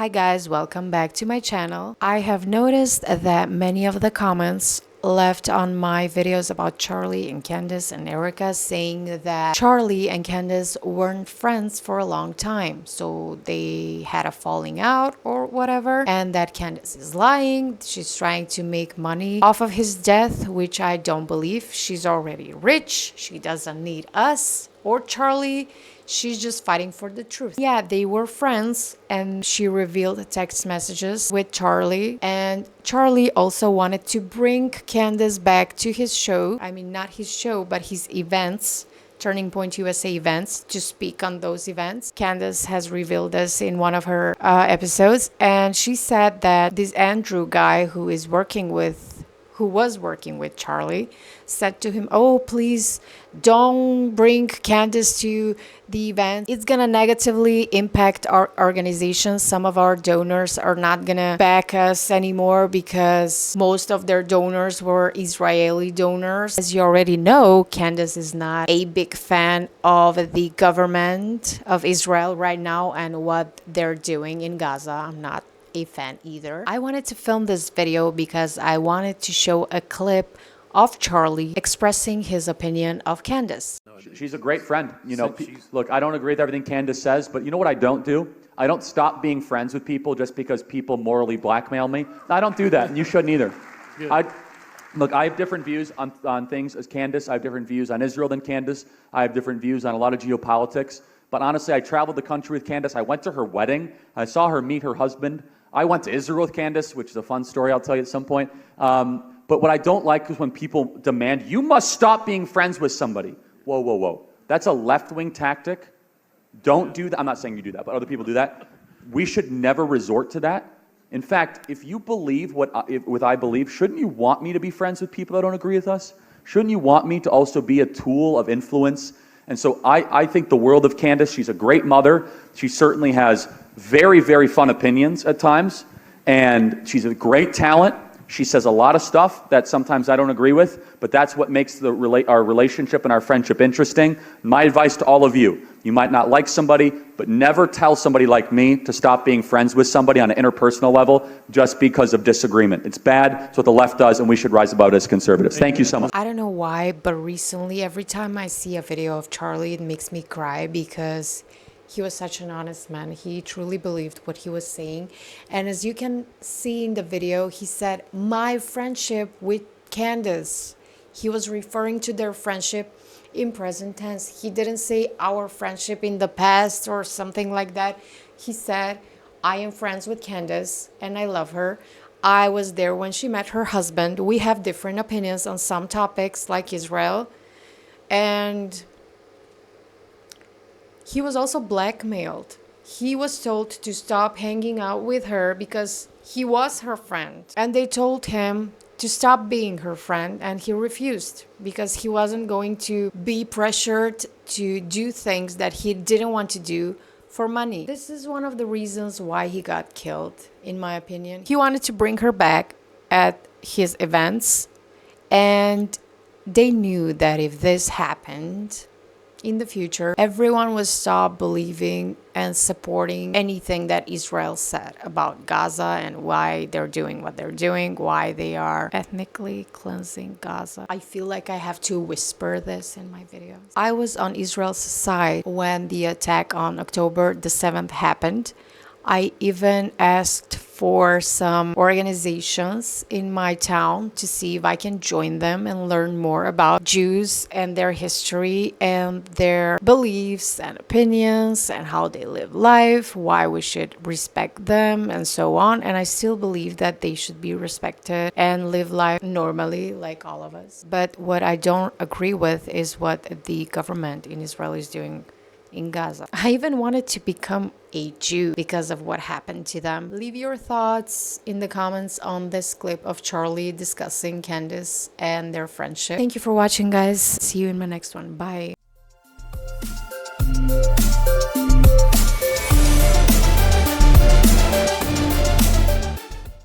Hi guys, welcome back to my channel. I have noticed that many of the comments left on my videos about Charlie and Candace and Erica saying that Charlie and Candace weren't friends for a long time, so they had a falling out or whatever, and that Candace is lying. She's trying to make money off of his death, which I don't believe. She's already rich. She doesn't need us or Charlie. She's just fighting for the truth. Yeah, they were friends, and she revealed text messages with Charlie, and Charlie also wanted to bring Candace back to his show. I mean, not his show, but his events, Turning Point USA events, to speak on those events. Candace has revealed this in one of her episodes, and she said that this Andrew guy who was working with Charlie said to him, "Oh, please don't bring Candace to the event. It's gonna negatively impact our organization. Some of our donors are not gonna back us anymore because most of their donors were Israeli donors." As you already know, Candace is not a big fan of the government of Israel right now and what they're doing in Gaza. I'm not a fan either. I wanted to film this video because I wanted to show a clip of Charlie expressing his opinion of Candace. She's a great friend. Look, I don't agree with everything Candace says, but you know what I don't do? I don't stop being friends with people just because people morally blackmail me. I don't do that, and you shouldn't either. Look, I have different views on things as Candace. I have different views on Israel than Candace. I have different views on a lot of geopolitics. But honestly, I traveled the country with Candace. I went to her wedding. I saw her meet her husband. I went to Israel with Candace, which is a fun story I'll tell you at some point. But what I don't like is when people demand, you must stop being friends with somebody. Whoa, whoa, whoa. That's a left-wing tactic. Don't do that. I'm not saying you do that, but other people do that. We should never resort to that. In fact, if you believe what I believe, shouldn't you want me to be friends with people that don't agree with us? Shouldn't you want me to also be a tool of influence? And so I think the world of Candace. She's a great mother. She certainly has very, very fun opinions at times, and she's a great talent. She says a lot of stuff that sometimes I don't agree with, but that's what makes our relationship and our friendship interesting. My advice to all of you, you might not like somebody, but never tell somebody like me to stop being friends with somebody on an interpersonal level just because of disagreement. It's bad. It's what the left does, and we should rise above it as conservatives. Thank you so much. I don't know why, but recently, every time I see a video of Charlie, it makes me cry because he was such an honest man. He truly believed what he was saying. And as you can see in the video, he said, "My friendship with Candace." He was referring to their friendship in present tense. He didn't say our friendship in the past or something like that. He said, "I am friends with Candace and I love her. I was there when she met her husband. We have different opinions on some topics like Israel." And he was also blackmailed. He was told to stop hanging out with her because he was her friend. And they told him to stop being her friend, and he refused because he wasn't going to be pressured to do things that he didn't want to do for money. This is one of the reasons why he got killed, in my opinion. He wanted to bring her back at his events, and they knew that if this happened in the future, everyone would stop believing and supporting anything that Israel said about Gaza and why they're doing what they're doing, why they are ethnically cleansing Gaza. I feel like I have to whisper this in my videos. I was on Israel's side when the attack on October the 7th happened. I even asked for some organizations in my town to see if I can join them and learn more about Jews and their history and their beliefs and opinions and how they live life, why we should respect them and so on. And I still believe that they should be respected and live life normally like all of us. But what I don't agree with is what the government in Israel is doing in Gaza. I even wanted to become a Jew because of what happened to them. Leave your thoughts in the comments on this clip of Charlie discussing Candace and their friendship. Thank you for watching, guys. See you in my next one. Bye.